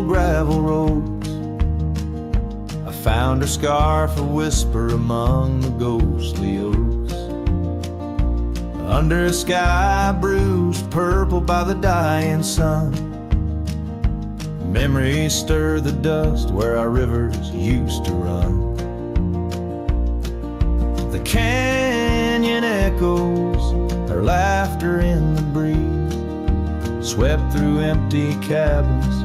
old gravel roads. I found her scarf a whisper among the ghostly oaks. Under a sky bruised purple by the dying sun, memories stir the dust where our rivers used to run. The canyon echoes, her laughter in the breeze, swept through empty cabins,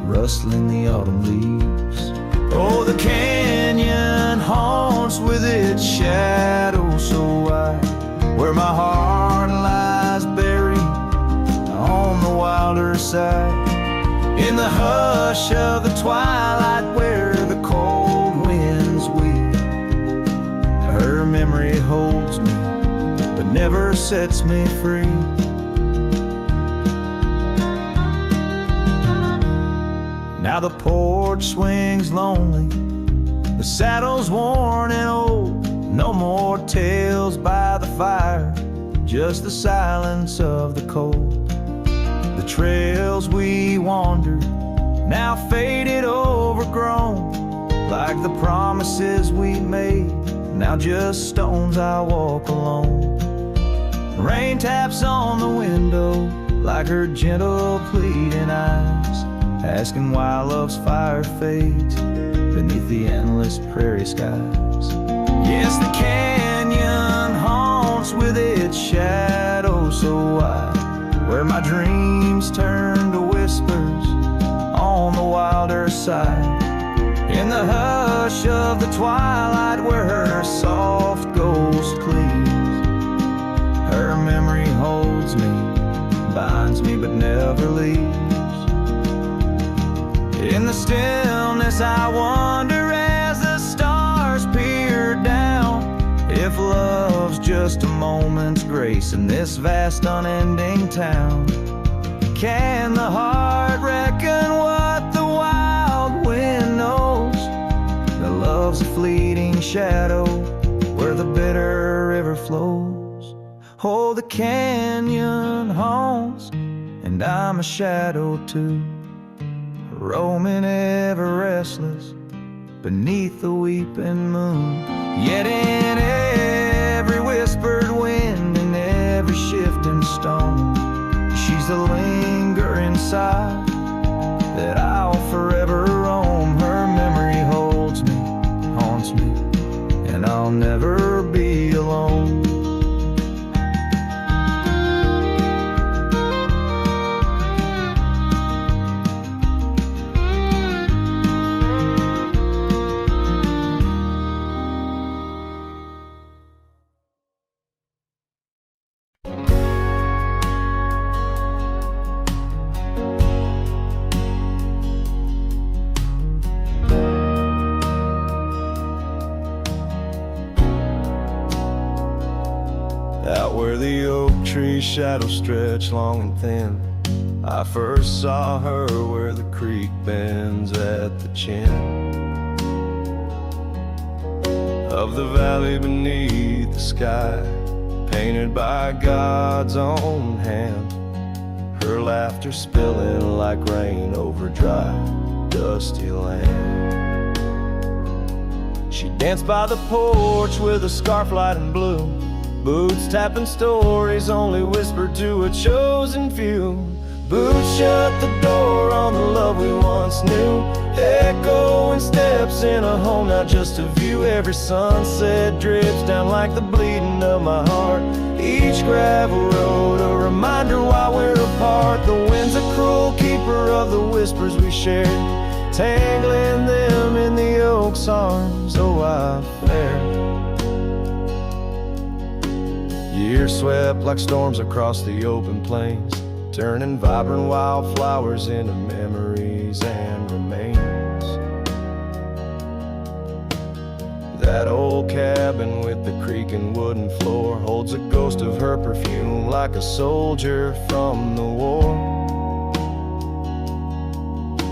rustling the autumn leaves. Oh, the canyon haunts with its shadow so wide, where my heart lies buried on the wilder side. In the hush of the twilight where the cold winds weep, her memory holds me but never sets me free. Now the porch swings lonely, the saddle's worn and old. No more tales by the fire, just the silence of the cold. The trails we wandered, now faded, overgrown, like the promises we made, now just stones I walk alone. Rain taps on the window like her gentle pleading eyes, asking why love's fire fades beneath the endless prairie skies. Yes, the canyon haunts with its shadow so wide, where my dreams turn to whispers on the wilder side. In the hush of the twilight where her soft ghost cleaves, her memory holds me, binds me but never leaves. In the stillness I wonder as the stars peer down, if love's just a moment's grace in this vast unending town. Can the heart reckon what the wild wind knows? That love's a fleeting shadow where the bitter river flows. Oh, the canyon haunts, and I'm a shadow too, roaming ever restless beneath the weeping moon. Yet in every whispered wind and every shifting stone, she's the lingering sigh that I'll forever roam. Her memory holds me, haunts me, and I'll never be alone. Out where the oak trees shadow stretch long and thin, I first saw her where the creek bends at the chin of the valley beneath the sky, painted by God's own hand. Her laughter spilling like rain over dry, dusty land. She danced by the porch with a scarf light and blue, boots tapping stories only whispered to a chosen few. Boots shut the door on the love we once knew, echoing steps in a home, not just a view. Every sunset drips down like the bleeding of my heart, each gravel road a reminder why we're apart. The wind's a cruel keeper of the whispers we shared, tangling them in the oak's arms. Oh, I fared. Years swept like storms across the open plains, turning vibrant wildflowers into memories and remains. That old cabin with the creaking wooden floor holds a ghost of her perfume like a soldier from the war.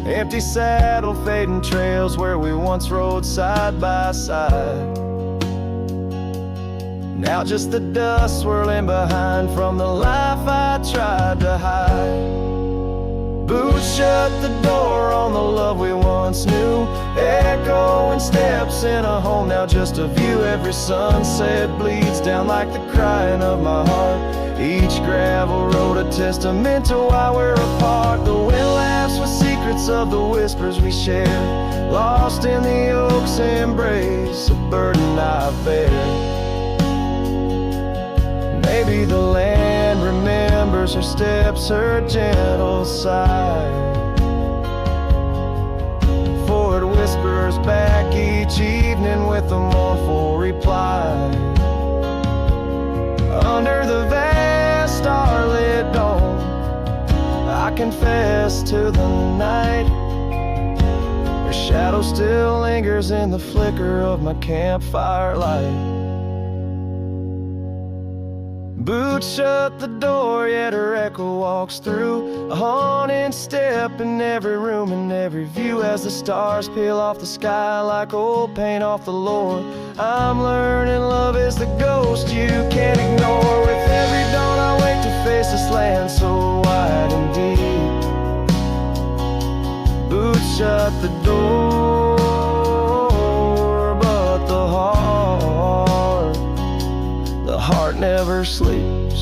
Empty saddle, fading trails where we once rode side by side, now just the dust swirling behind from the life I tried to hide. Boots shut the door on the love we once knew. Echoing steps in a home, now just a view. Every sunset bleeds down like the crying of my heart. Each gravel road a testament to why we're apart. The wind laughs with secrets of the whispers we share, lost in the oak's embrace, a burden I bear. Maybe the land remembers her steps, her gentle sigh, for it whispers back each evening with a mournful reply. Under the vast starlit dome, I confess to the night, her shadow still lingers in the flicker of my campfire light. Boots shut the door, yet her echo walks through, a haunting step in every room and every view. As the stars peel off the sky like old paint off the lore, I'm learning love is the ghost you can't ignore. With every dawn I wake to face this land so wide and deep. Boots shut the door, but the heart never sleeps.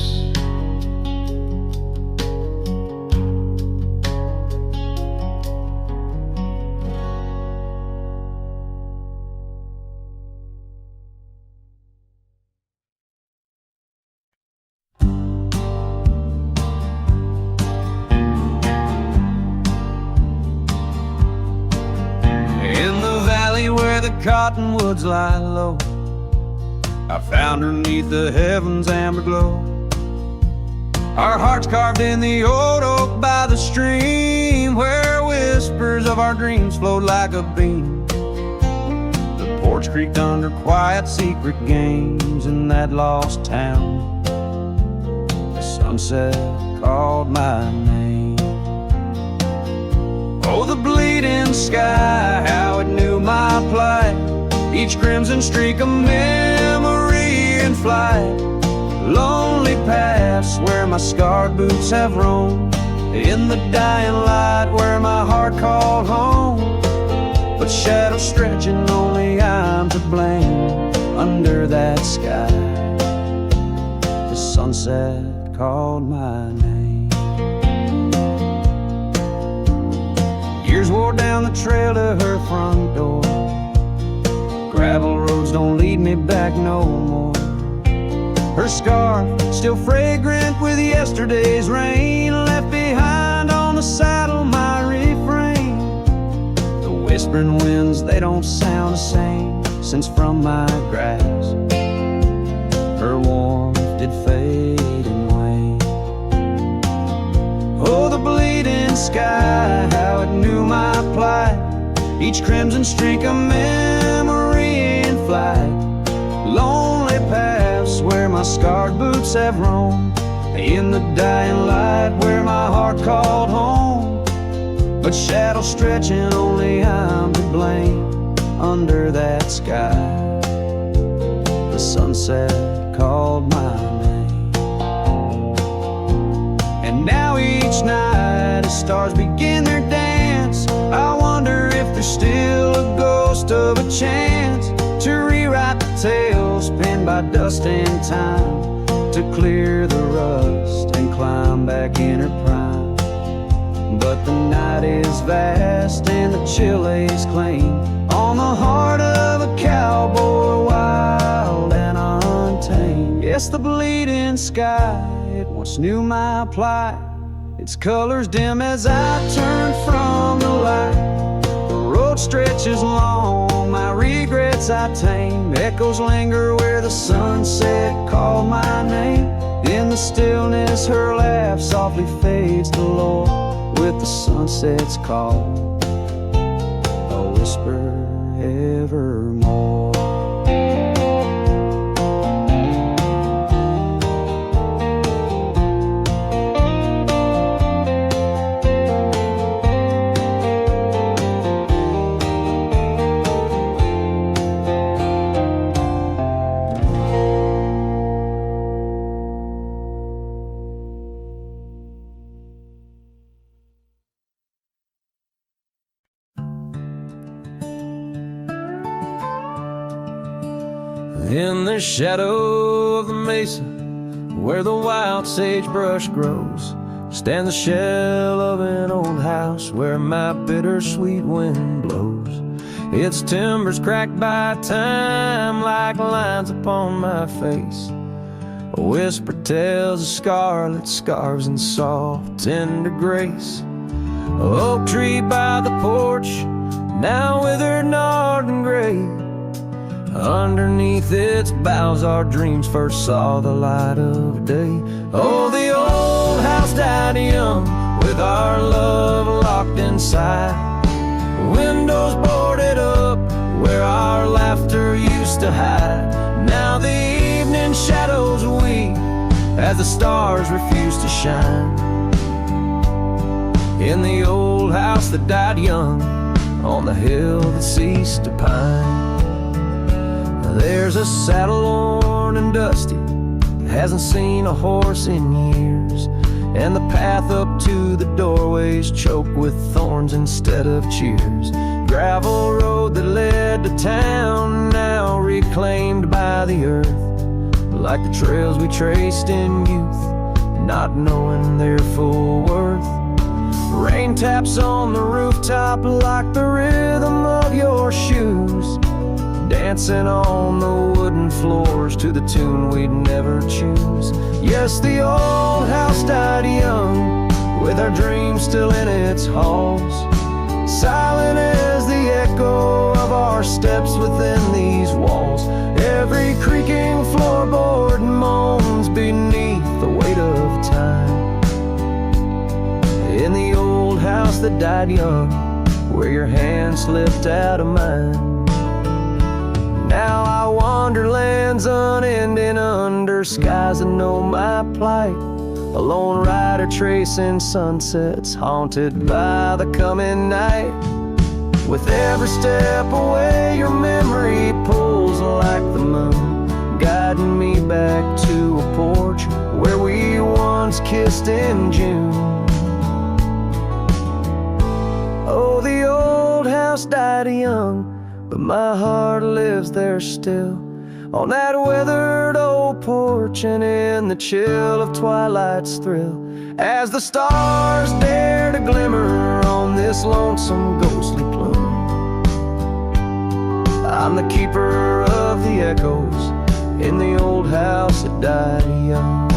In the valley where the cottonwoods lie low, I found her 'neath the heaven's amber glow. Our hearts carved in the old oak by the stream, where whispers of our dreams flowed like a beam. The porch creaked under quiet secret games in that lost town. The sunset called my name. Oh, the bleeding sky, how it knew my plight. Each crimson streak a memory in flight. Lonely paths where my scarred boots have roamed, in the dying light where my heart called home. But shadows stretching, only I'm to blame. Under that sky, the sunset called my name. Years wore down the trail to her front door. Gravel roads don't lead me back no more. Her scarf still fragrant with yesterday's rain, left behind on the saddle my refrain. The whispering winds, they don't sound the same since from my grasp her warmth did fade and wane. Oh, the bleeding sky, how it knew my plight. Each crimson streak a memory in flight. Lonely paths where my scarred boots have roamed, in the dying light where my heart called home. But shadows stretching, only I'm to blame. Under that sky, the sunset called my name. And now each night as stars begin their dance, I wonder if there's still a ghost of a chance to rewrite the tales penned by dust and time, to clear the rust and climb back in her prime. But the night is vast and the chill lays claim on the heart of a cowboy, wild and untamed. Yes, the bleeding sky, it once knew my plight. Its colors dim as I turn from the light. The road stretches long, my regrets I tame. Echoes linger where the sunset called my name. In the stillness her laugh softly fades to low, with the sunset's call, a whisper evermore. In the shadow of the mesa, where the wild sagebrush grows, stands the shell of an old house where my bittersweet wind blows. Its timbers cracked by time like lines upon my face. A whisper tells of scarlet scarves and soft tender grace. A oak tree by the porch, now withered, gnarled and gray. Underneath its boughs our dreams first saw the light of day. Oh, the old house died young, with our love locked inside. Windows boarded up, where our laughter used to hide. Now the evening shadows weep, as the stars refuse to shine. In the old house that died young, on the hill that ceased to pine. There's a saddle worn and dusty, hasn't seen a horse in years. And the path up to the doorway's choked with thorns instead of cheers. Gravel road that led to town, now reclaimed by the earth. Like the trails we traced in youth, not knowing their full worth. Rain taps on the rooftop like the rhythm of your shoes, dancing on the wooden floors to the tune we'd never choose. Yes, the old house died young, with our dreams still in its halls. Silent as the echo of our steps within these walls. Every creaking floorboard moans beneath the weight of time. In the old house that died young, where your hand slipped out of mine. Now I wander lands unending under skies that know my plight. A lone rider tracing sunsets, haunted by the coming night. With every step away your memory pulls like the moon, guiding me back to a porch where we once kissed in June. Oh, the old house died young, but my heart lives there still, on that weathered old porch and in the chill of twilight's thrill. As the stars dare to glimmer on this lonesome ghostly plume, I'm the keeper of the echoes in the old house that died young.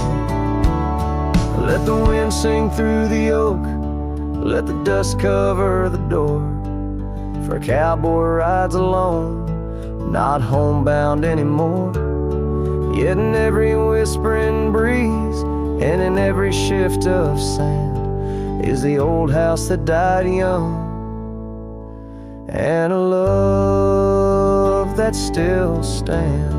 Let the wind sing through the oak, let the dust cover the door. For a cowboy rides alone, not homebound anymore. Yet in every whispering breeze and in every shift of sand is the old house that died young, and a love that still stands.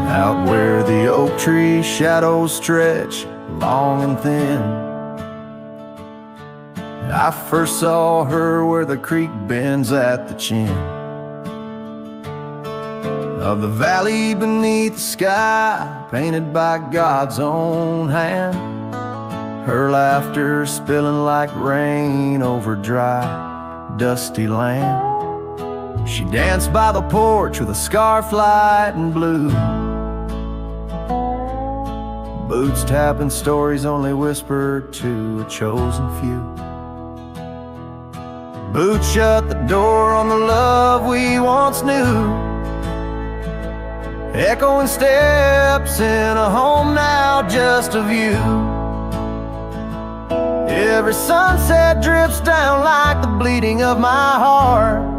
Out where the oak tree shadows stretch long and thin, I first saw her where the creek bends at the chin of the valley beneath the sky, painted by God's own hand. Her laughter spilling like rain over dry, dusty land. She danced by the porch with a scarf light and blue, boots tapping stories only whispered to a chosen few. Boots shut the door on the love we once knew, echoing steps in a home now just of you. Every sunset drips down like the bleeding of my heart,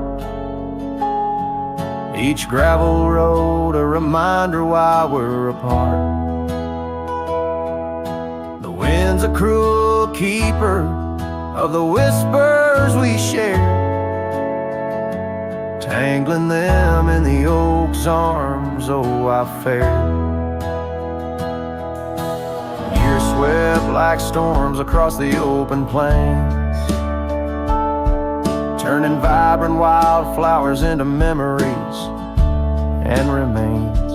each gravel road a reminder why we're apart. The wind's a cruel keeper of the whispers we share, tangling them in the oak's arms. Oh, I fared. Years swept like storms across the open plains, turning vibrant wildflowers into memories and remains.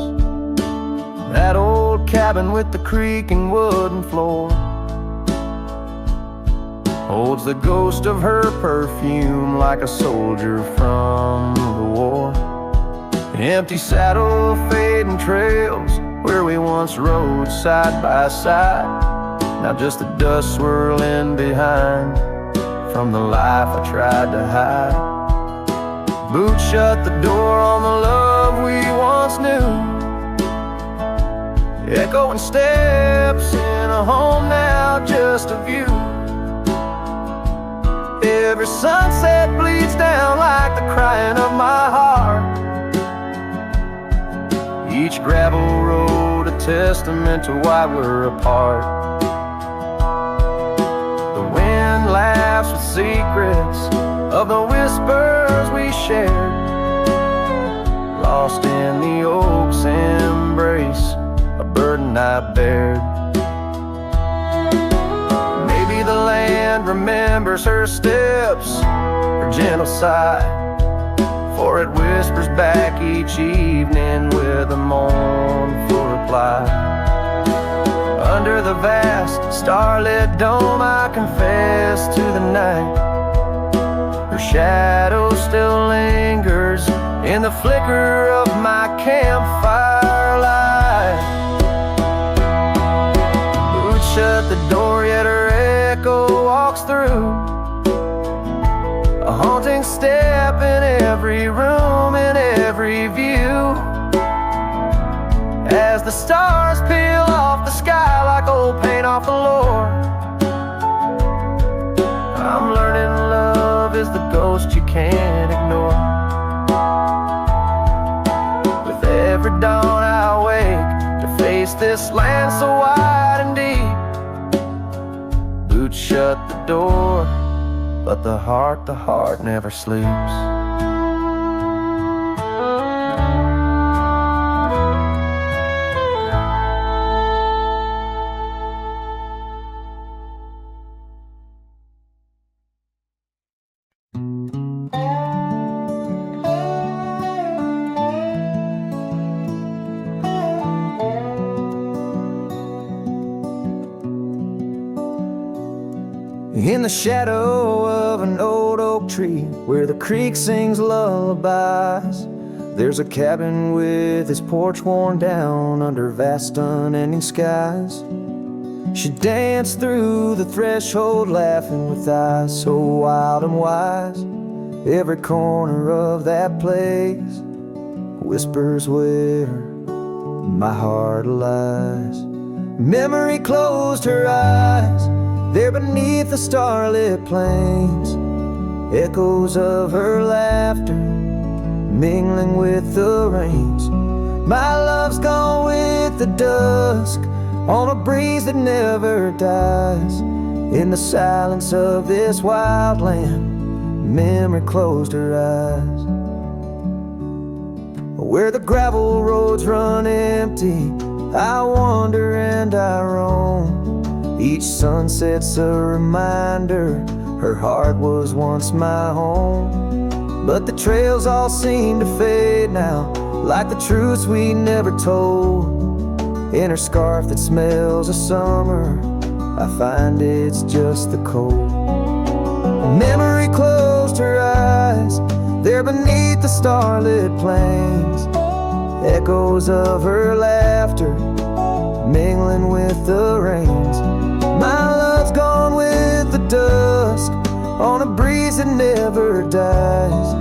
That old cabin with the creaking wooden floor holds the ghost of her perfume like a soldier from the war. Empty saddle, fading trails where we once rode side by side. Now just the dust swirling behind from the life I tried to hide. Boots shut the door on the love we once knew. Echoing steps in a home now just a view. Every sunset bleeds down like the crying of my heart. Each gravel road a testament to why we're apart. The wind laughs with secrets of the whispers we shared, lost in the oak's embrace, a burden I bared. Maybe the land remembers her steps, her gentle sigh, for it whispers back each evening with a mournful reply. Under the vast starlit dome I confess to the night. Her shadow still lingers in the flicker of my campfire light. Boots shut the door yet her echo walks through, a haunting step in every room, in every view. As the stars peel off the sky like old paint off the floor, I'm learning love is the ghost you can't ignore. With every dawn I wake to face this land so wide and deep. Boots shut the door, but the heart never sleeps. In the shadow of an old oak tree where the creek sings lullabies, there's a cabin with its porch worn down under vast unending skies. She danced through the threshold laughing with eyes so wild and wise. Every corner of that place whispers where my heart lies. Memory closed her eyes there beneath the starlit plains, echoes of her laughter mingling with the rains. My love's gone with the dusk on a breeze that never dies. In the silence of this wild land, memory closed her eyes. Where the gravel roads run empty, I wander and I roam. Each sunset's a reminder her heart was once my home. But the trails all seem to fade now, like the truths we never told. In her scarf that smells of summer, I find it's just the cold. Memory closed her eyes there beneath the starlit plains, echoes of her laughter mingling with the rains. My love's gone with the dusk on a breeze that never dies.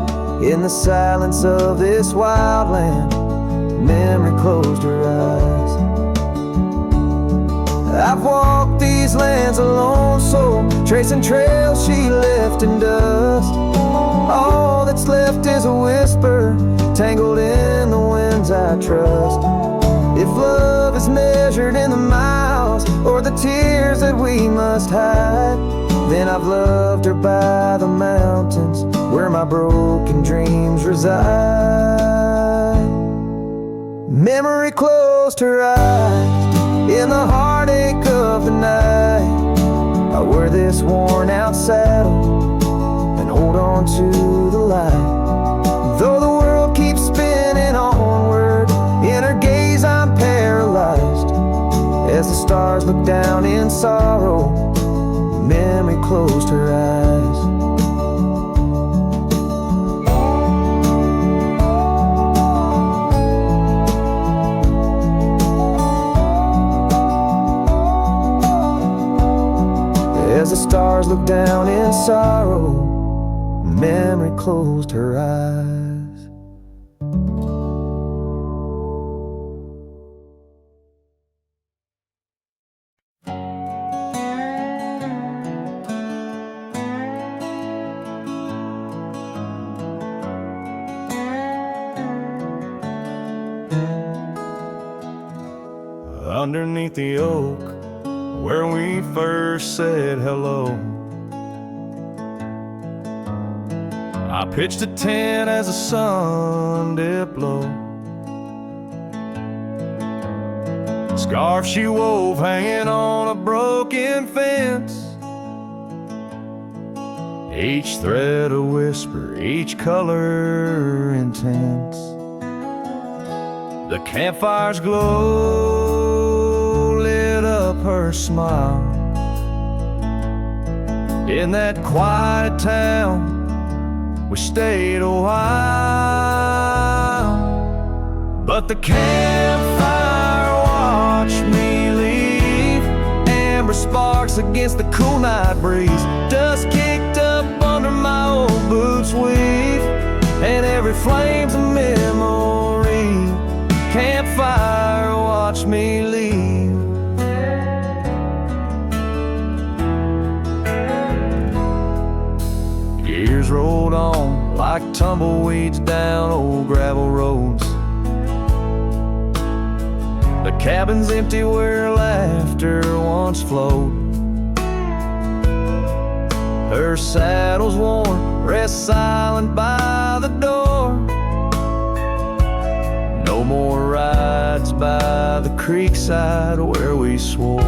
In the silence of this wild land, memory closed her eyes. I've walked these lands alone, so tracing trails she left in dust. All that's left is a whisper tangled in the winds I trust. If love is measured in the miles or the tears that we must hide, then I've loved her by the mountains where my broken dreams reside. Memory closed her eyes in the heartache of the night. I wear this worn out saddle, and hold on to the light. Though the world keeps spinning onward, in her gaze I'm paralyzed. As the stars look down in sorrow, memory closed her eyes. As the stars look down in sorrow, memory closed her eyes. Underneath the oak where we first said hello, I pitched a tent as the sun dipped low. Scarf she wove hanging on a broken fence, each thread a whisper, each color intense. The campfire's glow lit up her smile. In that quiet town we stayed a while, but the campfire watched me leave. Amber sparks against the cool night breeze, dust kicked up under my old boots weave, and every flame's a memory. Campfire watched me leave. Years rolled on like tumbleweeds down old gravel roads. The cabin's empty where laughter once flowed. Her saddle's worn, rests silent by the door. No more rides by the creekside where we swore.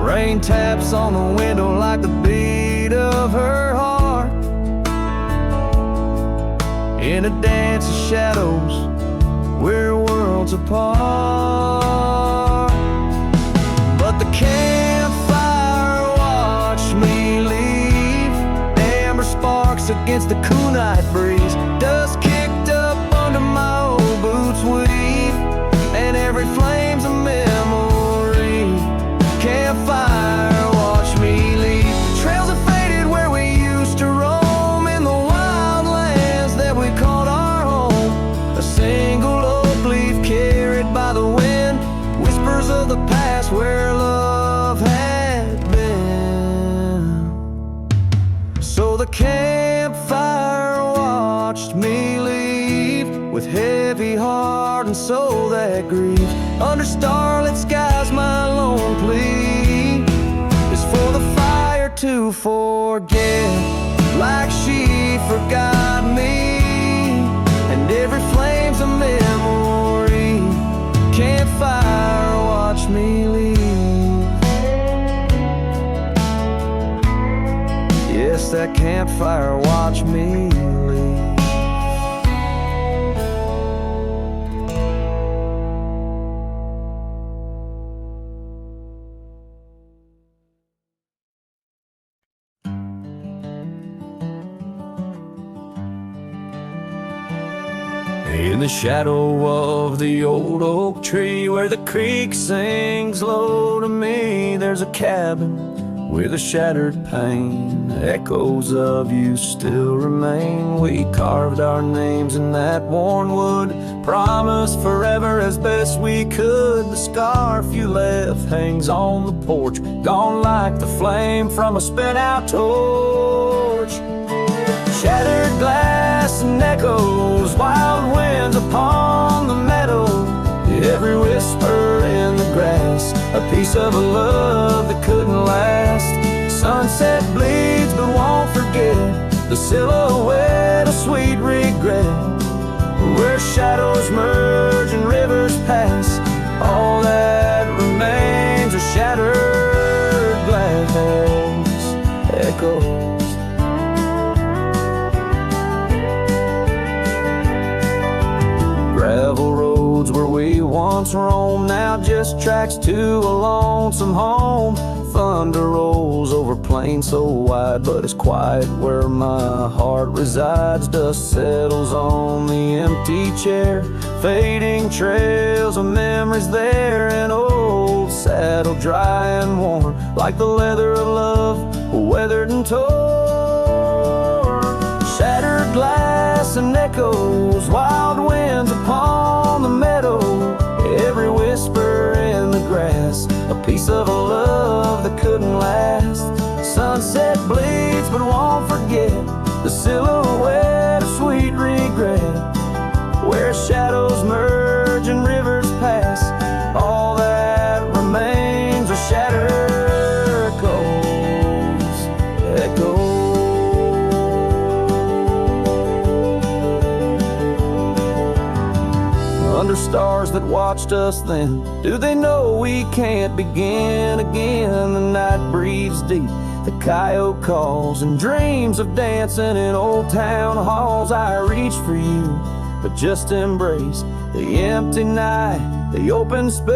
Rain taps on the window like the beat of her heart, in a dance of shadows we're worlds apart. But the campfire watched me leave. Amber sparks against the cool night breeze, dust kicked up under my old boots weave, and every flame's a memory. Campfire watched me leave. Trails have faded where we used to roam, in the wild lands that we called our home. A single oak leaf carried by the wind, whispers of the past where love had been. So the campfire watched me leave, with heavy heart and soul that grieves. Under starlit skies my lone plea is for the fire to forget, like she forgot me. And every flame's a memory. Campfire watch me leave. Yes, that campfire watch me leave. In the shadow of the old oak tree, where the creek sings low to me, there's a cabin with a shattered pane. Echoes of you still remain. We carved our names in that worn wood, promised forever as best we could. The scarf you left hangs on the porch, gone like the flame from a spent-out torch. Shattered glass and echoes, wild winds upon the meadow, every whisper in the grass, a piece of a love that couldn't last. Sunset bleeds but won't forget, the silhouette of sweet regret, where shadows merge and rivers pass. All that remains are shattered glass echoes. tracks to a lonesome home. Thunder rolls over plains so wide, but it's quiet where my heart resides. Dust settles on the empty chair, fading trails of memories there. An old saddle dry and worn, like the leather of love, weathered and torn. Shattered glass and echoes, wild winds upon the meadow. Every whisper in the grass, a piece of a love that couldn't last. Sunset bleeds but won't forget the silhouette of sweet regret, where shadows merge and rivers pass. All that remains are shattered echoes. Under stars that watched us then, do they know we can't begin again? The night breathes deep, the coyote calls, and dreams of dancing in old town halls. I reach for you, but just embrace the empty night, the open space.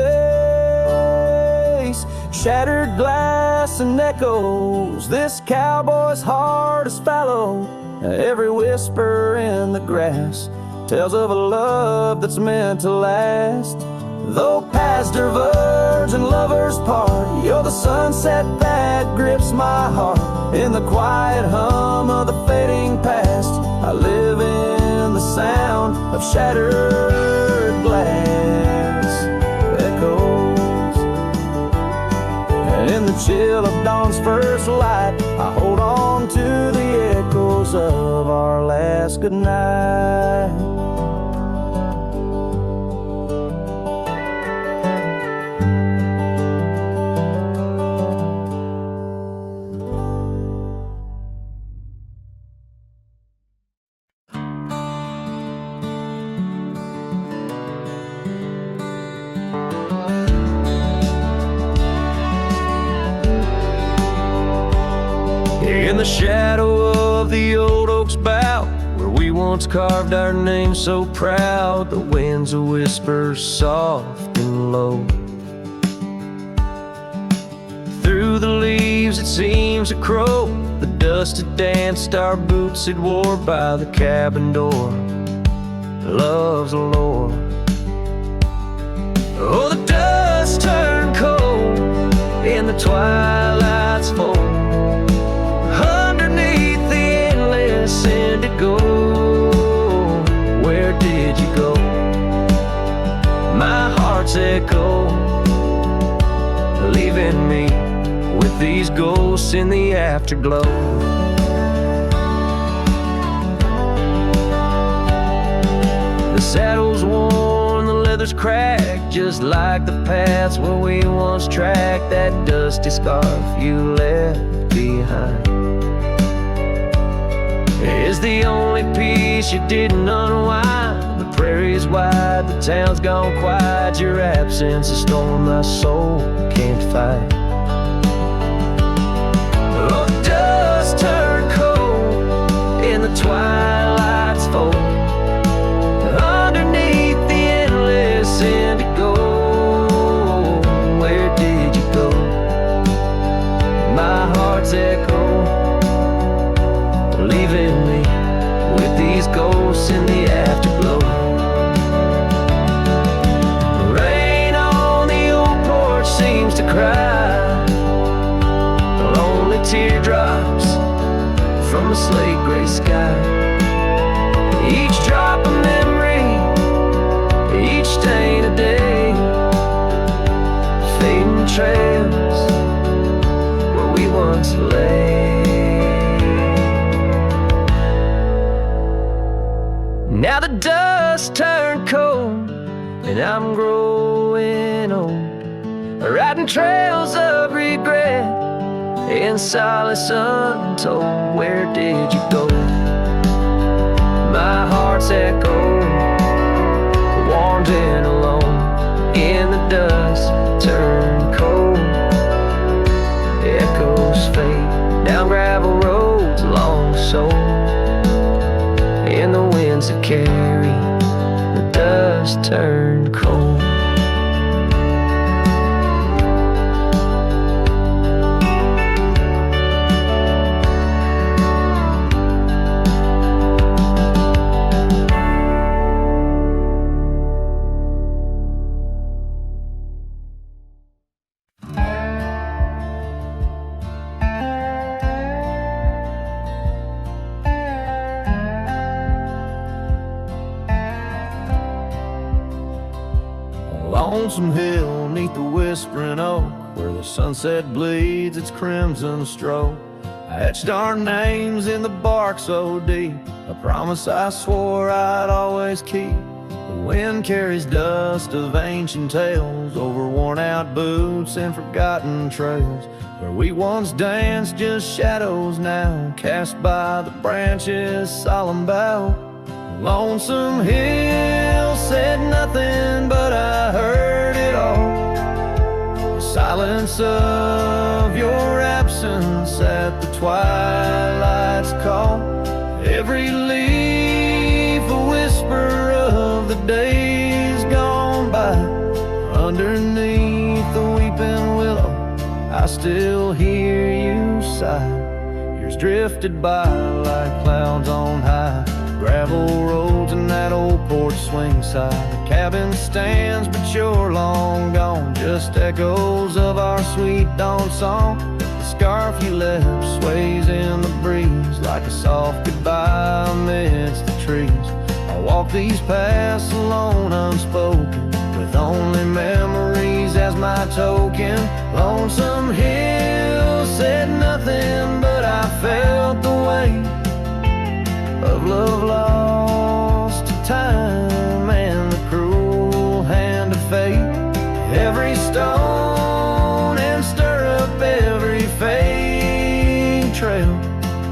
Shattered glass and echoes, this cowboy's heart is fallow. Every whisper in the grass tells of a love that's meant to last. Though paths diverge and lovers part, you're the sunset that grips my heart. In the quiet hum of the fading past, I live in the sound of shattered glass echoes. And in the chill of dawn's first light, I hold on to the echoes of our last goodnight. In the shadow of the old oak's bough, where we once carved our name so proud, the wind's a whisper soft and low. Through the leaves it seems a crow, the dust had danced our boots had wore by the cabin door. Love's a lore. Oh, the dust turned cold in the twilight's fold. Underneath the endless indigo, where did you go? My heart's echo, leaving me with these ghosts in the afterglow. The saddle's worn, the leather's cracked, just like the paths where we once tracked. That dusty scarf you left behind is the only piece you didn't unwind. The prairie's wide, the town's gone quiet. Your absence, a storm my soul can't fight. Oh, the dust turned cold in the twilight's fold. Underneath the endless indigo, where did you go? My heart's echo, leaving me with these ghosts in the afterglow. Rain on the old porch seems to cry, lonely teardrops from a slate gray sky. Each drop a memory, each stain a day, fading trails where we once lay. Now the dust turned cold and I'm growing old, riding trails of regret in solace untold. Where did you go? My heart's echo, wandering alone in the dust turned cold. Echoes fade down gravel roads long so, in the winds that carry the dust turned cold. lonesome hill, 'neath the whispering oak, where the sunset bleeds its crimson stroke. I etched our names in the bark so deep, a promise I swore I'd always keep. The wind carries dust of ancient tales over worn-out boots and forgotten trails. Where we once danced, just shadows now, cast by the branches' solemn bough. Lonesome hill said nothing, but I heard it all. The silence of your absence at the twilight's call. Every leaf a whisper of the days gone by. Underneath the weeping willow, I still hear you sigh. Years drifted by like clouds on high. Gravel roads and that old porch swing side. The cabin stands, but you're long gone. Just echoes of our sweet dawn song. The scarf you left sways in the breeze like a soft goodbye amidst the trees. I walk these paths alone, unspoken, with only memories as my token. Lonesome hill said nothing, but I felt the weight of love lost to time and the cruel hand of fate. Every stone and stirrup, every fading trail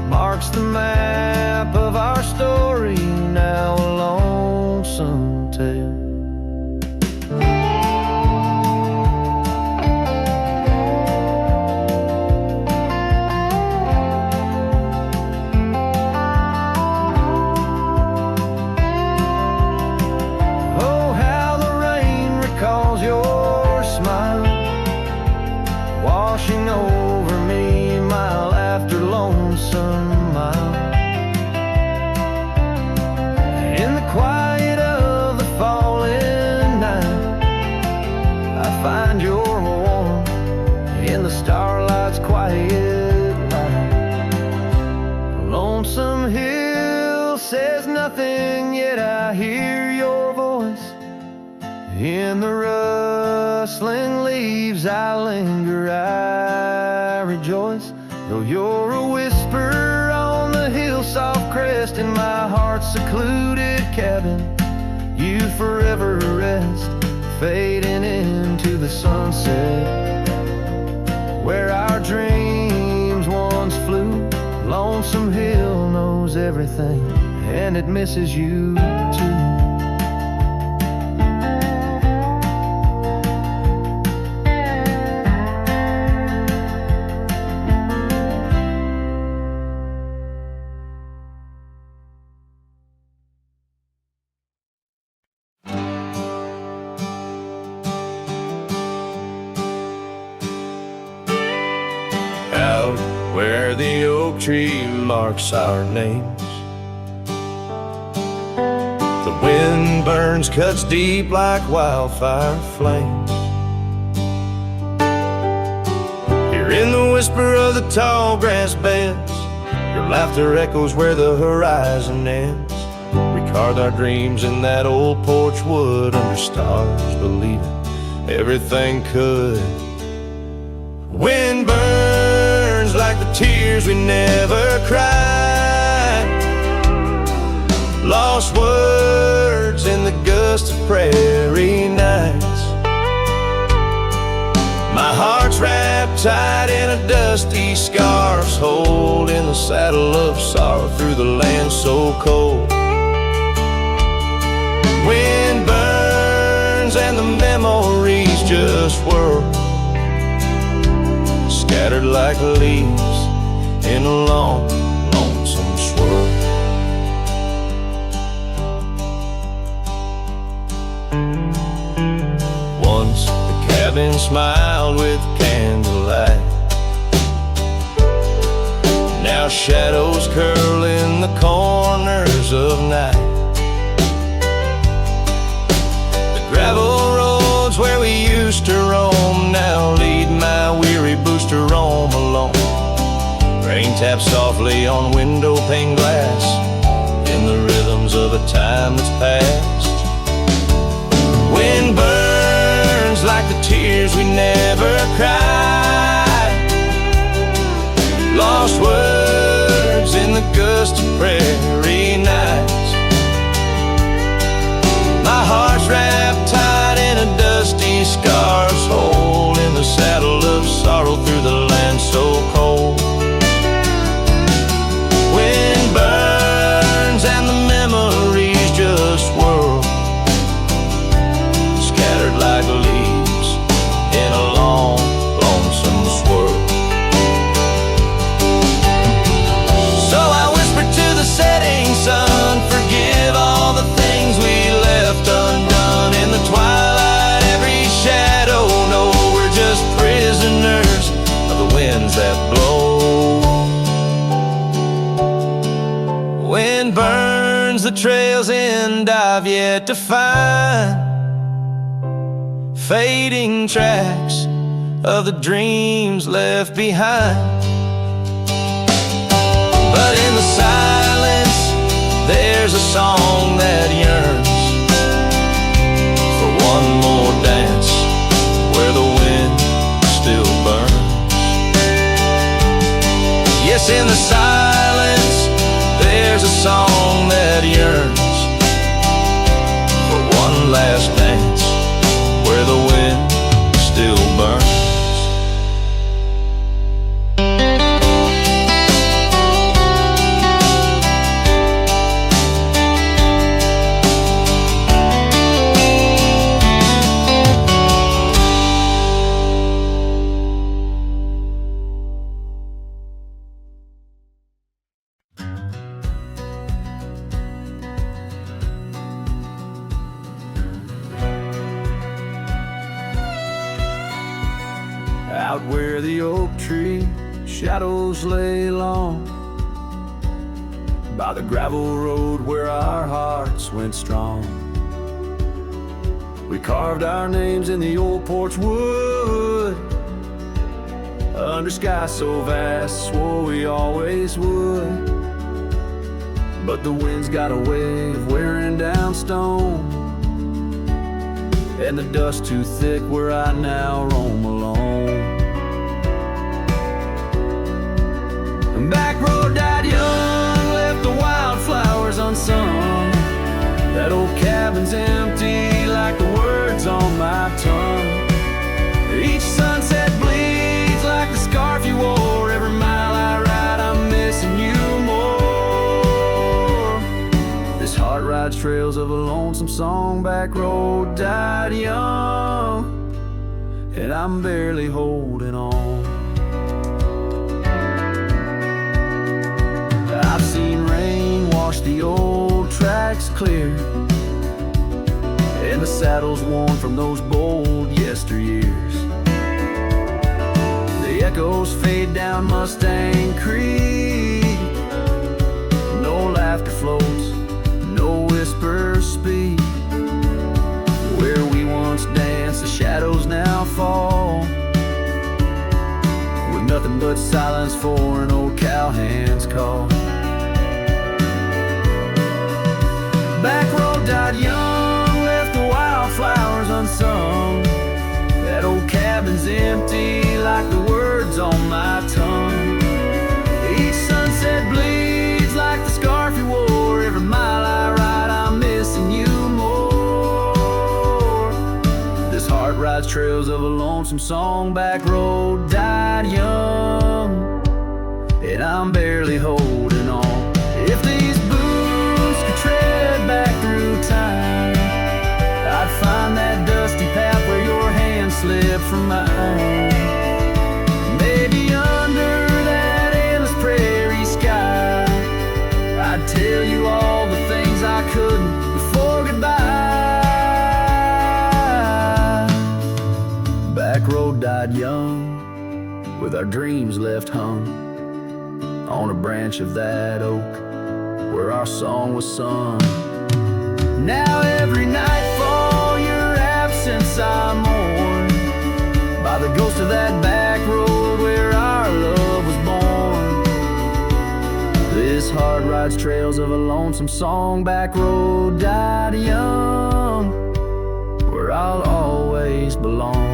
marks the map of our story, now a lonesome tale. Washing over me mile after lonesome mile. In the quiet of the falling night, I find your warmth in the starlight's quiet light. Lonesome hill says nothing, yet I hear your voice. In the rustling leaves I linger, I rejoice. Though you're a whisper on the hill's soft crest, in my heart's secluded cabin, you forever rest, fading into the sunset. Where our dreams once flew, Lonesome Hill knows everything, and it misses you too. Where the oak tree marks our names, the wind burns, cuts deep like wildfire flames. Hearing the whisper of the tall grass beds, your laughter echoes where the horizon ends. We carved our dreams in that old porch wood under stars, believing everything could. Wind burns like the tears we never cried, lost words in the gust of prairie nights. My heart's wrapped tight in a dusty scarf's hold, in the saddle of sorrow through the land so cold. Wind burns and the memories just whirl, scattered like leaves in a long, lonesome swirl. Once the cabin smiled with candlelight, now shadows curl in the corners of night. The gravel roads where we used to roam now lead my weary boots to roam alone. Rain taps softly on window pane glass in the rhythms of a time that's past. Wind burns dusty prairie nights. My heart's wrapped tight in a dusty scarf's hole in the saddle of sorrow through the land so cold. Wind burns and the memories just swirl, scattered like leaves in a long, lonesome swirl. So I whisper to the setting sun, forgive all the things we left undone in the twilight. Every shadow, no, we're just prisoners of the winds that blow. Wind burns the trails and I've yet to find fading tracks of the dreams left behind. But in the silence, there's a song that yearns for one more dance where the wind still burns. Yes, in the silence, there's a song that yearns for one last dance where the wind still burns. Out where the oak tree shadows lay long, by the gravel road where our hearts went strong, we carved our names in the old porch wood, under sky so vast, swore we always would. But the wind's got a way of wearing down stone, and the dust too thick where I now roam alone. The back road died young, left the wildflowers unsung. That old cabin's empty like the words on my tongue. Each sunset bleeds like the scarf you wore. Every mile I ride, I'm missing you more. This heart rides trails of a lonesome song. Back road died young, and I'm barely holding on. I've seen rain wash the old tracks clear, and the saddles worn from those bold yesteryears. The echoes fade down Mustang Creek. No laughter floats, no whispers speak. Where we once danced, the shadows now fall, with nothing but silence for an old cowhand's call. Back road died young, left the wildflowers unsung. That old cabin's empty like the words on my tongue. Each sunset bleeds like the scarf you wore. Every mile I ride, I'm missing you more. This heart rides trails of a lonesome song. Back road died young, and I'm barely holding on. If these boots could tread back through time, I'd find that dusty path where your hand slipped from mine. Maybe under that endless prairie sky, I'd tell you all the things I couldn't before goodbye. Back road died young, with our dreams left hung on a branch of that oak where our song was sung. Now every nightfall your absence I mourn, by the ghost of that back road where our love was born. This heart rides trails of a lonesome song. Back road died young, where I'll always belong.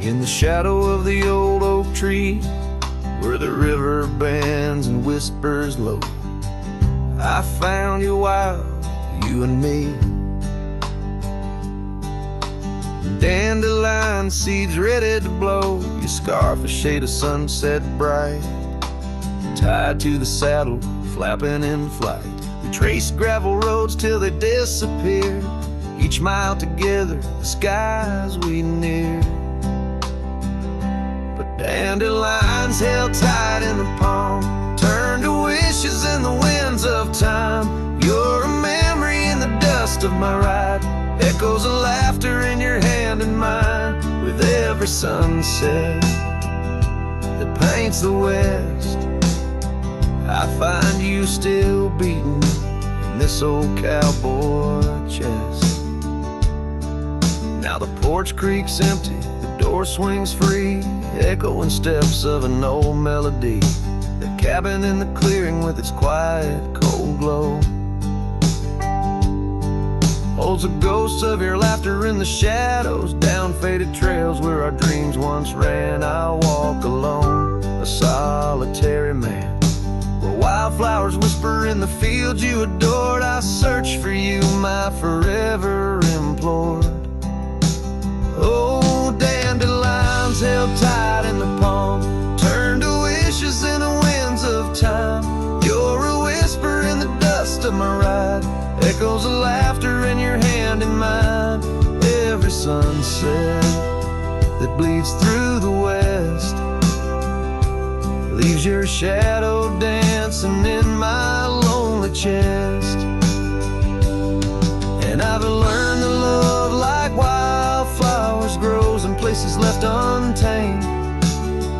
In the shadow of the old oak tree, where the river bends and whispers low, I found you wild, you and me. Dandelion seeds ready to blow, your scarf a shade of sunset bright, tied to the saddle, flapping in flight. We traced gravel roads till they disappeared, each mile together, the skies we neared. But dandelions held tight in the palm, turned to wishes in the winds of time. You're a memory in the dust of my ride, echoes of laughter in your hand and mine. With every sunset that paints the west, I find you still beating in this old cowboy chest. Now the porch creaks empty, the door swings free, echoing steps of an old melody. The cabin in the clearing with its quiet, cold glow holds a ghost of your laughter in the shadows, down faded trails where our dreams once ran. I walk alone, a solitary man, where wildflowers whisper in the fields you adored. I search for you, my forever implored. Oh, dandelions held tight in the palm, turned to wishes in the winds of time. You're a whisper in the dust of my ride, echoes of laughter in your hand and mine. Every sunset that bleeds through the west leaves your shadow dancing in my lonely chest. And I've learned that love like wildflowers grows in places left untamed,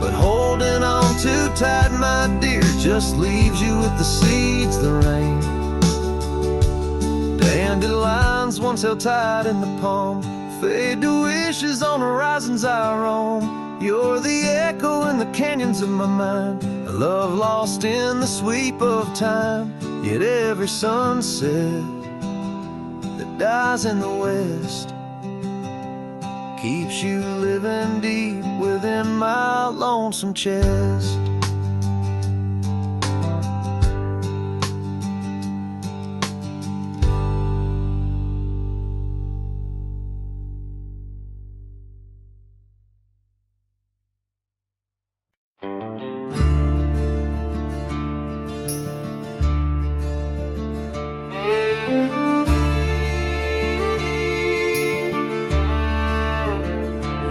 but holding on too tight, my dear, just leaves you with the seeds that rain. Dandelions once held tight in the palm, fade to wishes on horizons I roam. You're the echo in the canyons of my mind, a love lost in the sweep of time. Yet every sunset that dies in the west keeps you living deep within my lonesome chest.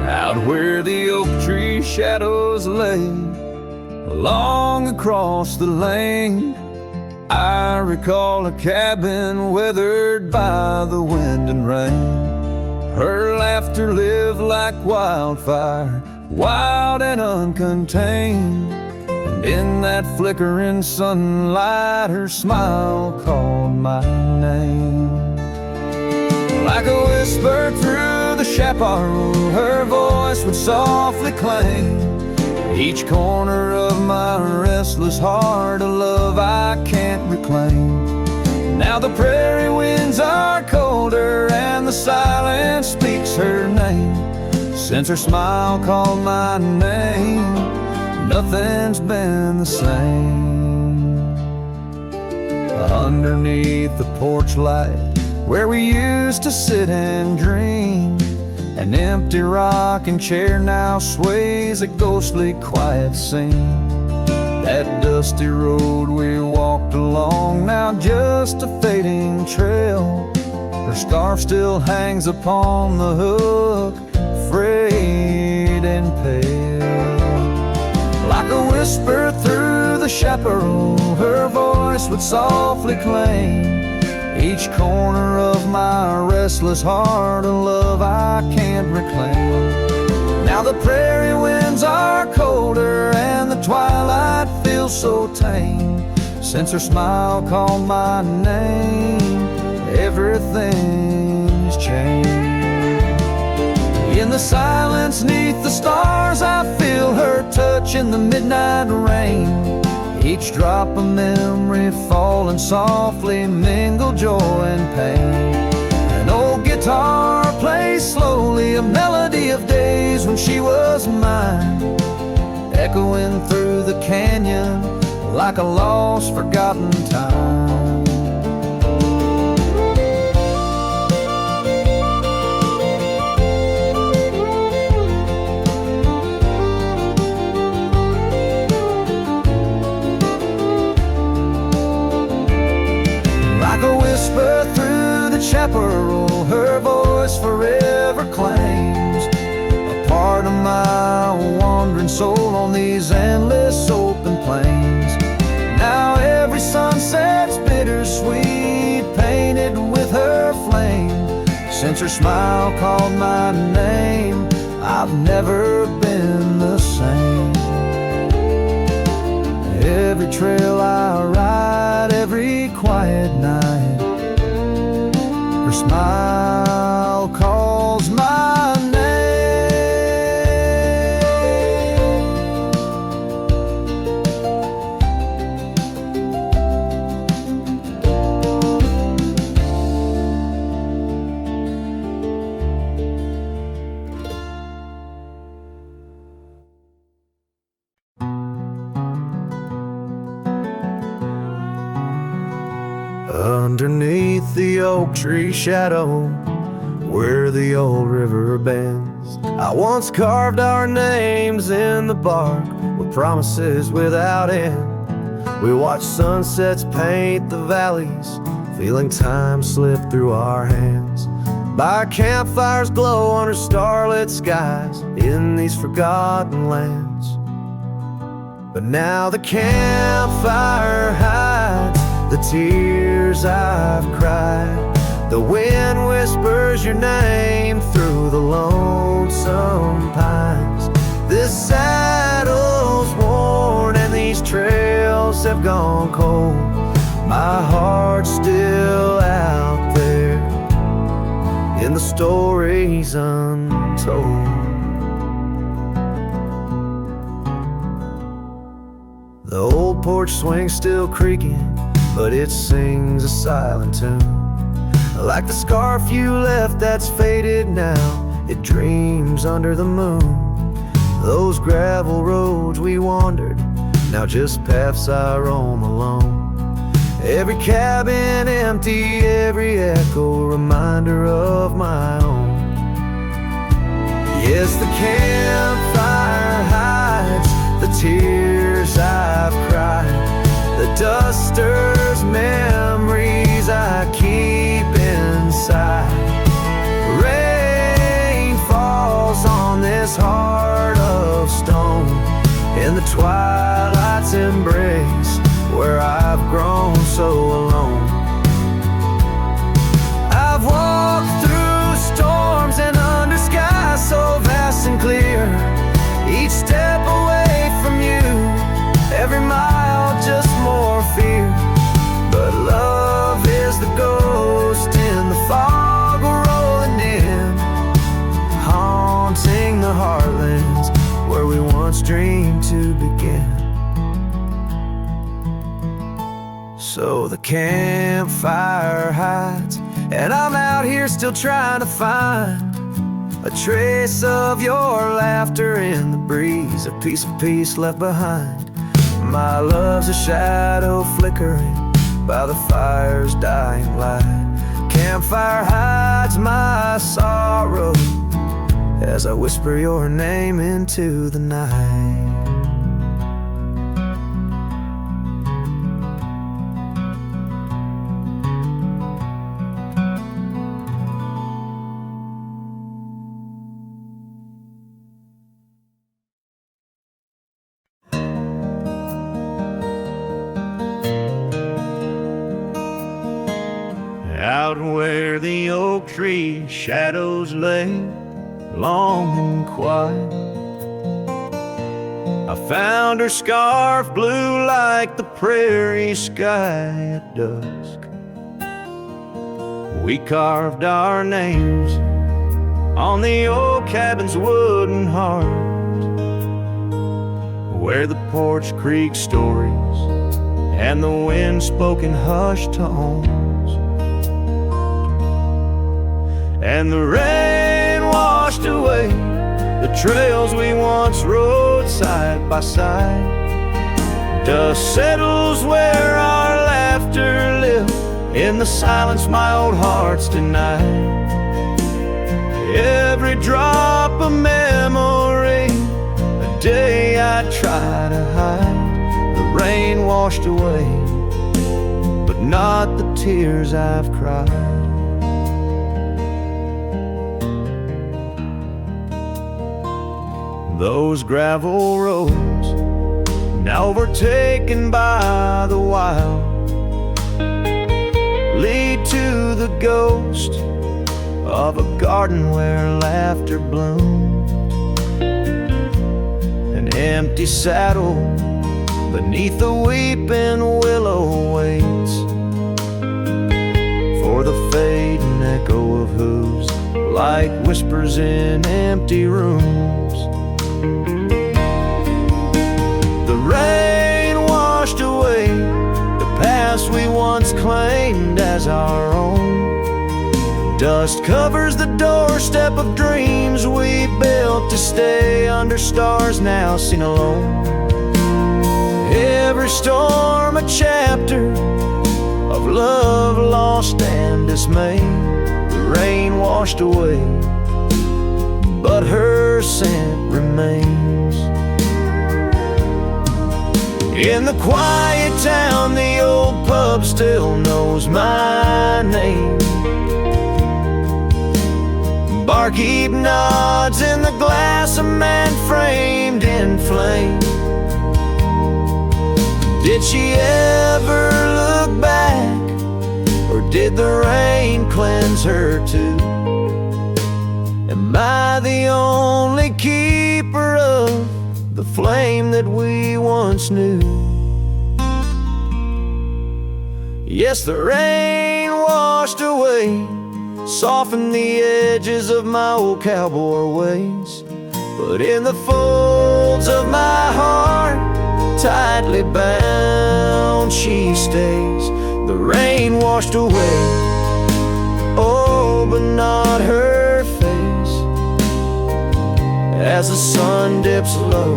Out where the oak tree shadows lay, along across the lane, I recall a cabin weathered by the wind and rain. Her laughter lived like wildfire, wild and uncontained, and in that flickering sunlight her smile called my name. Like a whisper through the chaparral, her voice would softly clang, each corner of my restless heart, a love I can't reclaim. Now the prairie winds are colder and the silence speaks her name. Since her smile called my name, nothing's been the same. Underneath the porch light, where we used to sit and dream, an empty rocking chair now sways a ghostly quiet scene. That dusty road we walked along, now just a fading trail. Her scarf still hangs upon the hook, frayed and pale. Like a whisper through the chaparral, her voice would softly claim each corner of my restless heart, a love I can't reclaim. Now the prairie winds are colder and the twilight feels so tame. Since her smile called my name, everything's changed. In the silence neath the stars, I feel her touch in the midnight rain. Each drop of memory falling softly mingle joy and pain. An old guitar plays slowly only a melody of days when she was mine, echoing through the canyon like a lost, forgotten time. Like a whisper through the chaparral, her voice forever claims a part of my wandering soul on these endless open plains. Now every sunset's bittersweet, painted with her flame. Since her smile called my name, I've never been the same. Every trail I ride, every quiet night, her smile calls my name. Underneath the oak tree shadow, where the old river bends, I once carved our names in the bark with promises without end. We watched sunsets paint the valleys, feeling time slip through our hands. By campfires glow under starlit skies in these forgotten lands. But now the campfire hides the tears I've cried. The wind whispers your name through the lonesome pines. This saddle's worn and these trails have gone cold. My heart's still out there in the stories untold. The old porch swing's still creaking, but it sings a silent tune. Like the scarf you left that's faded now, it dreams under the moon. Those gravel roads we wandered, now just paths I roam alone. Every cabin empty, every echo reminder of my own. Yes, the campfire hides the tears I've cried, the duster's memories I keep inside. Rain falls on this heart of stone in the twilight's embrace, where I've grown so alone. I've walked through storms and under skies so vast and clear, each step away from you, every mile just more fear. But love is the ghost in the fog rolling in, haunting the heartlands where we once dreamed to begin. So the campfire hides, and I'm out here still trying to find a trace of your laughter in the breeze, a piece of peace left behind. My love's a shadow flickering by the fire's dying light. Campfire hides my sorrow as I whisper your name into the night. Out where the oak tree shadows lay, long and quiet, I found her scarf blue like the prairie sky at dusk. We carved our names on the old cabin's wooden heart, where the porch creak stories and the wind spoke in hushed tones. And the rain washed trails we once rode side by side. Dust settles where our laughter lived, in the silence my old heart's denied. Every drop a memory, a day I try to hide. The rain washed away, but not the tears I've cried. Those gravel roads, now overtaken by the wild, lead to the ghost of a garden where laughter bloomed. An empty saddle beneath the weeping willow waits for the fading echo of hooves, like whispers in empty rooms. The rain washed away the past we once claimed as our own. Dust covers the doorstep of dreams we built to stay under stars now seen alone. Every storm a chapter of love lost and dismay. The rain washed away, but her scent remains. In the quiet town, the old pub still knows my name. Barkeep nods in the glass, a man framed in flame. Did she ever look back, or did the rain cleanse her too? Am I the only keeper of the flame that we once knew? Yes, the rain washed away, softened the edges of my old cowboy ways, but in the folds of my heart, tightly bound, she stays. The rain washed away, oh, but not her face. As the sun dips low,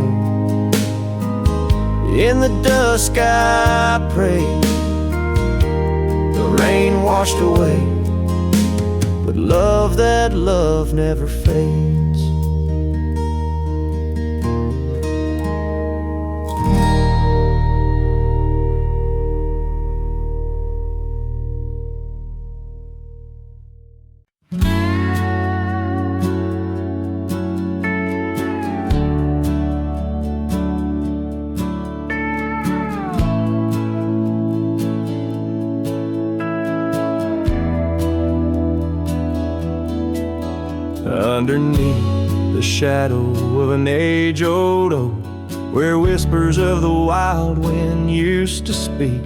in the dusk I pray. The rain washed away, but love, that love never fades. Underneath the shadow of an age-old oak, where whispers of the wild wind used to speak,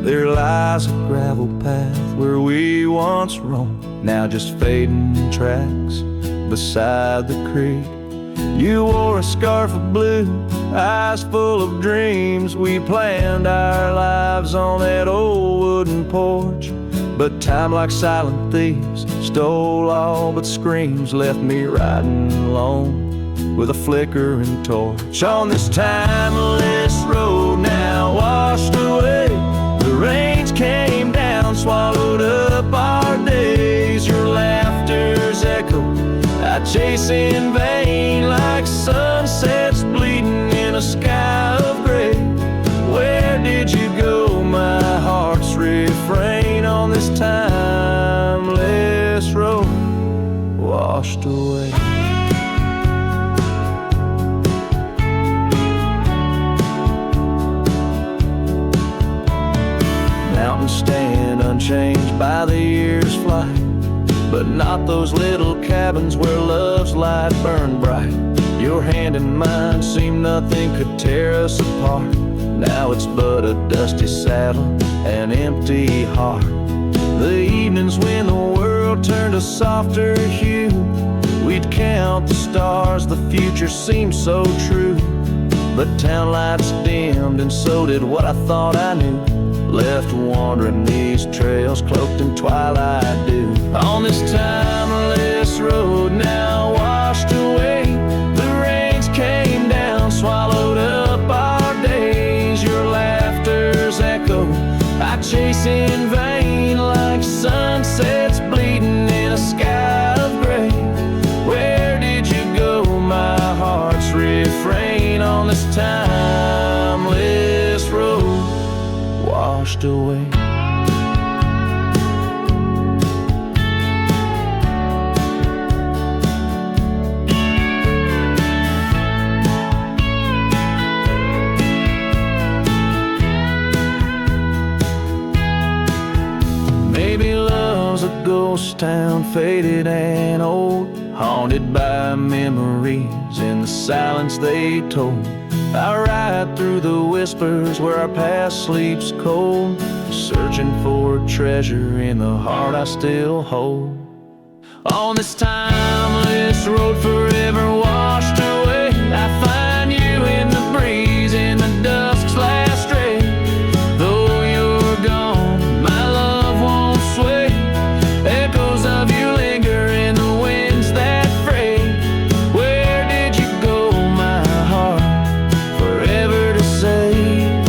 there lies a gravel path where we once roamed, now just fading tracks beside the creek. You wore a scarf of blue, eyes full of dreams. We planned our lives on that old wooden porch, but time, like silent thieves, stole all but screams, left me riding alone with a flickering torch. On this timeless road now washed away, the rains came down, swallowed up our days. Your laughter's echo I chase in vain, like sunsets bleeding in a sky of gray. Where did you go, my heart's refrain, on this timeless road washed away? Mountains stand unchanged by the year's flight, but not those little cabins where love's light burned bright. Your hand in mine seemed nothing could tear us apart. Now it's but a dusty saddle, an empty heart. The evenings when the world turned a softer hue, we'd count the stars, the future seemed so true. But town lights dimmed, and so did what I thought I knew. Left wandering these trails, cloaked in twilight dew. On this timeless road now washed away, ghost town, faded and old, haunted by memories in the silence they told. I ride through the whispers where our past sleeps cold, searching for a treasure in the heart I still hold. On this timeless road forever washed away, I find you in the breeze, in the dusk's last ray. Though you're gone, my love won't sway. Echoes of you linger in the winds that fray. Where did you go, my heart, forever to save?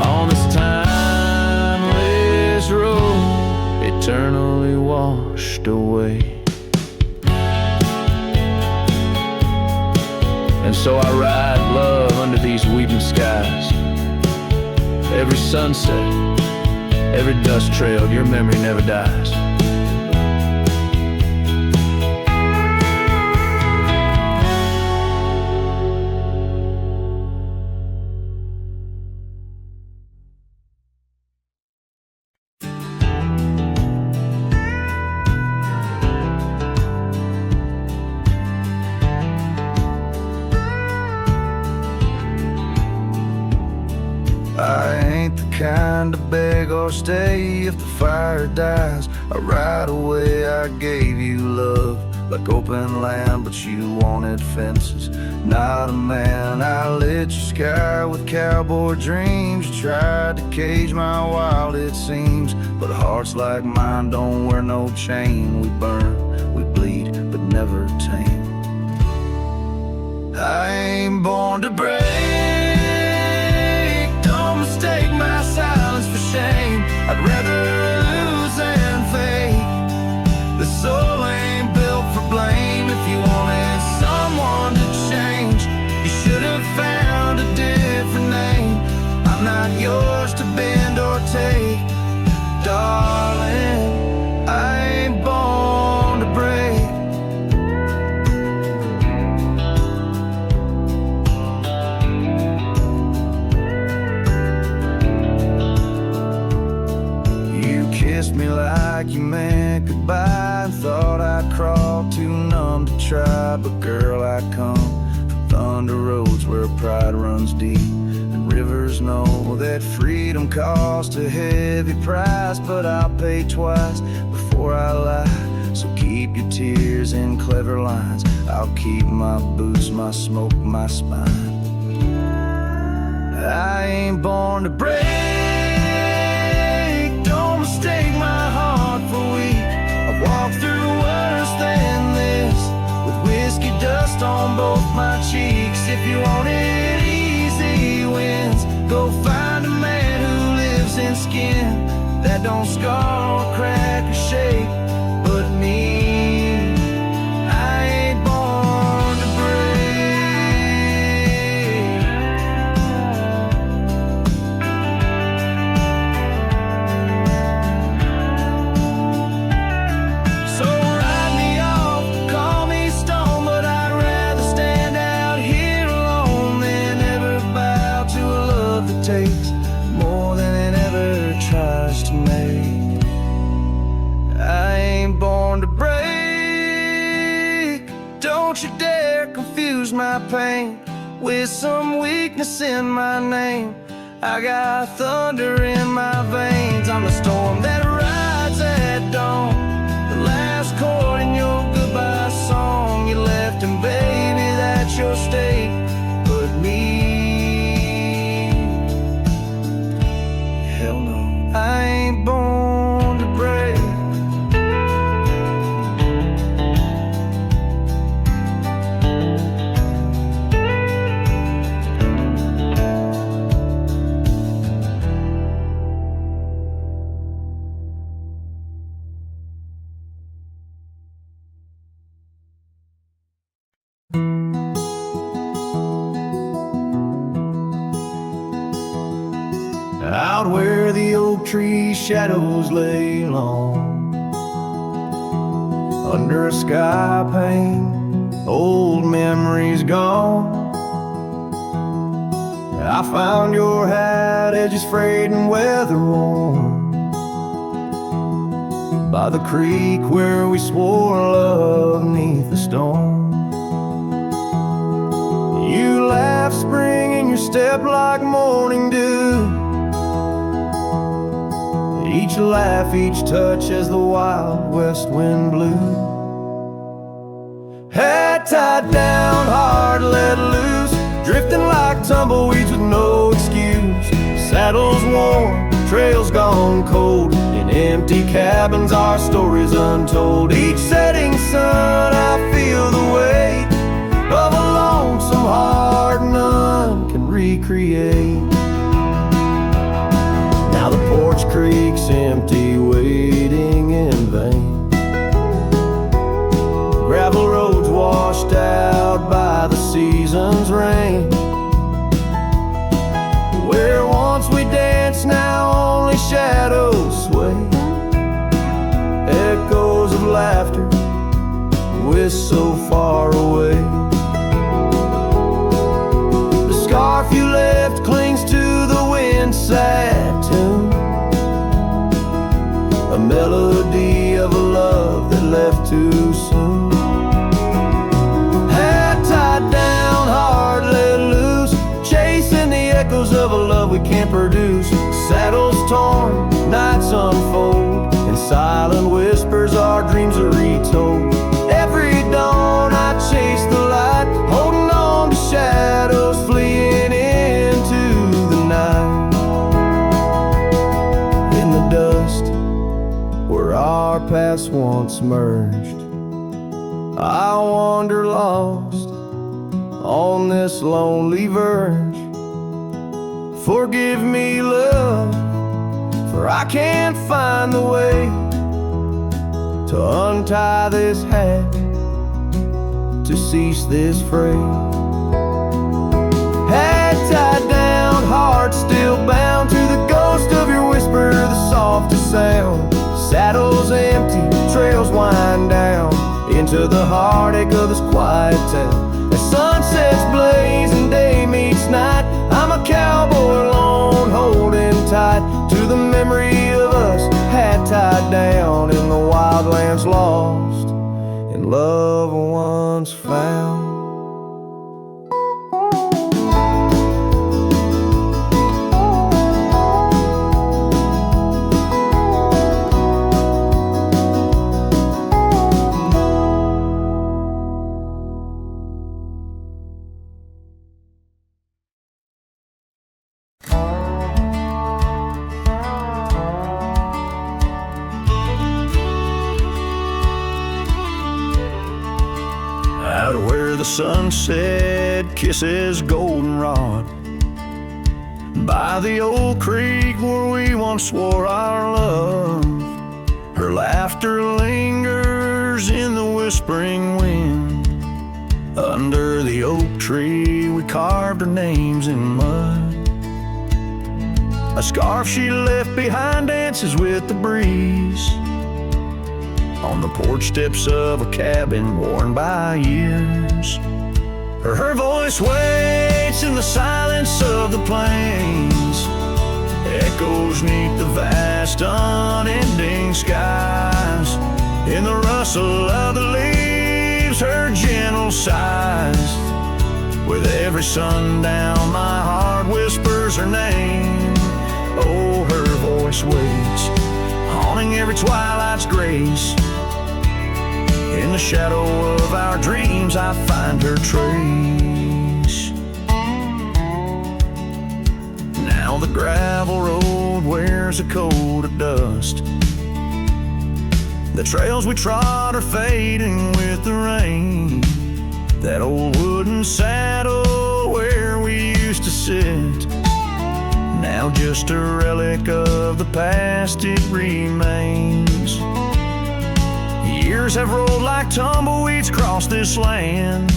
On this timeless road, eternally washed away. And so I ride love under these weeping skies. Every sunset, every dust trail, your memory never dies. I ain't the kind to beg or stay if the fire dies. Right away I gave you love like open land, but you wanted fences, not a man. I lit your sky with cowboy dreams. You tried to cage my wild, it seems, but hearts like mine don't wear no chain. We burn, we bleed, but never tame. I ain't born to break. Don't mistake my silence for shame. I'd rather lose than fake. The soul ain't built for blame. If you wanted someone to change, you should have found a different name. I'm not yours to bend or take, darling. I ain't born to break. Kissed me like you meant goodbye, and thought I'd crawl too numb to try. But girl, I come from thunder roads where pride runs deep, and rivers know that freedom costs a heavy price. But I'll pay twice before I lie, so keep your tears in clever lines. I'll keep my boots, my smoke, my spine. I ain't born to break. Mistake my heart for weak. I've walked through worse than this, with whiskey dust on both my cheeks. If you wanted easy wins, go find a man who lives in skin that don't scar or crack or shake. But me, I ain't born to takes more than it ever tries to make. I ain't born to break. Don't you dare confuse my pain with some weakness in my name. I got thunder in my veins. I'm the storm that rides at dawn, the last chord in your goodbye song. You left, and baby, that's your state. But me, I ain't born to break. Out where the oak tree shadows lay long, under a sky pane, old memories gone. I found your hat, edges frayed and weather worn, by the creek where we swore love beneath the storm. You laugh spring in your step like morning dew. Each laugh, each touch as the wild west wind blew. Head tied down, heart let loose, drifting like tumbleweeds with no excuse. Saddles worn, trails gone cold, in empty cabins our stories untold. Each setting sun I feel the weight of a lonesome heart none can recreate. Now the porch creak's empty, waiting in vain. Gravel roads washed out by the season's rain. Where once we danced, now only shadows sway. Echoes of laughter whisk so far away. The scarf you left clings to the wind's sad tune, a melody of a love that left too soon. Hat tied down, heart let loose, chasing the echoes of a love we can't produce. Saddles torn, nights unfold, in silent whispers our dreams are retold. Every dawn I chase the light, holding on to shadows fleeing into the night. In the dust where our paths once merged, I wander lost on this lonely verge. Forgive me, love, for I can't find the way to untie this hat, to cease this fray. Hat tied down, heart still bound to the ghost of your whisper, the softest sound. Saddles empty, trails wind down into the heartache of this quiet town. As sunsets blaze and day meets night, I'm a cowboy alone, holding tight to the memory of us, hat tied down in the wildlands, lost in love once found. Out where the sunset kisses goldenrod, by the old creek where we once swore our love, her laughter lingers in the whispering wind. Under the oak tree we carved our names in mud. A scarf she left behind dances with the breeze on the porch steps of a cabin worn by years. Her voice waits in the silence of the plains, echoes neath the vast unending skies. In the rustle of the leaves, her gentle sighs. With every sundown my heart whispers her name. Oh, her voice waits, haunting every twilight's grace. In the shadow of our dreams I find her trace. Now the gravel road wears a coat of dust. The trails we trod are fading with the rain. That old wooden saddle where we used to sit, now just a relic of the past it remains. Years have rolled like tumbleweeds across this land,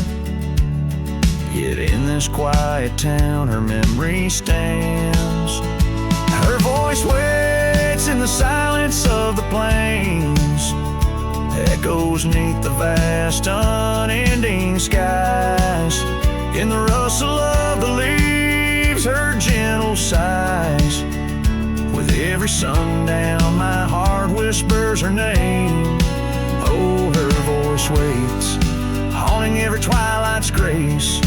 yet in this quiet town her memory stands. Her voice waits in the silence of the plains, echoes neath the vast unending skies. In the rustle of the leaves, her gentle sighs. With every sundown my heart will whispers her name. Oh, her voice waits, haunting every twilight's grace.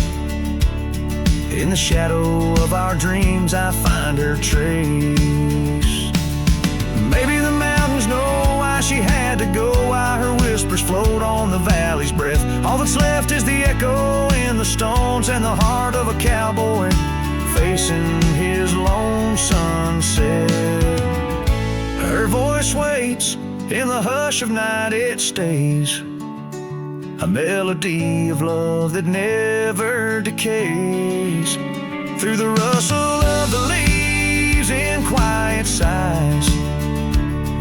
In the shadow of our dreams I find her trace. Maybe the mountains know why she had to go, why her whispers float on the valley's breath. All that's left is the echo in the stones and the heart of a cowboy facing his lone sunset. Her voice waits, in the hush of night it stays, a melody of love that never decays. Through the rustle of the leaves in quiet sighs,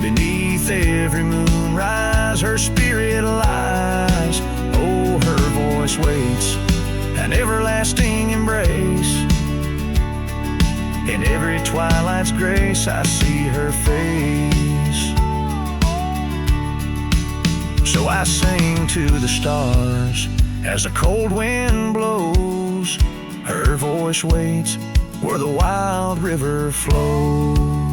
beneath every moonrise her spirit lies. Oh, her voice waits, an everlasting embrace. In every twilight's grace I see her face. So I sing to the stars as the cold wind blows. Her voice waits where the wild river flows.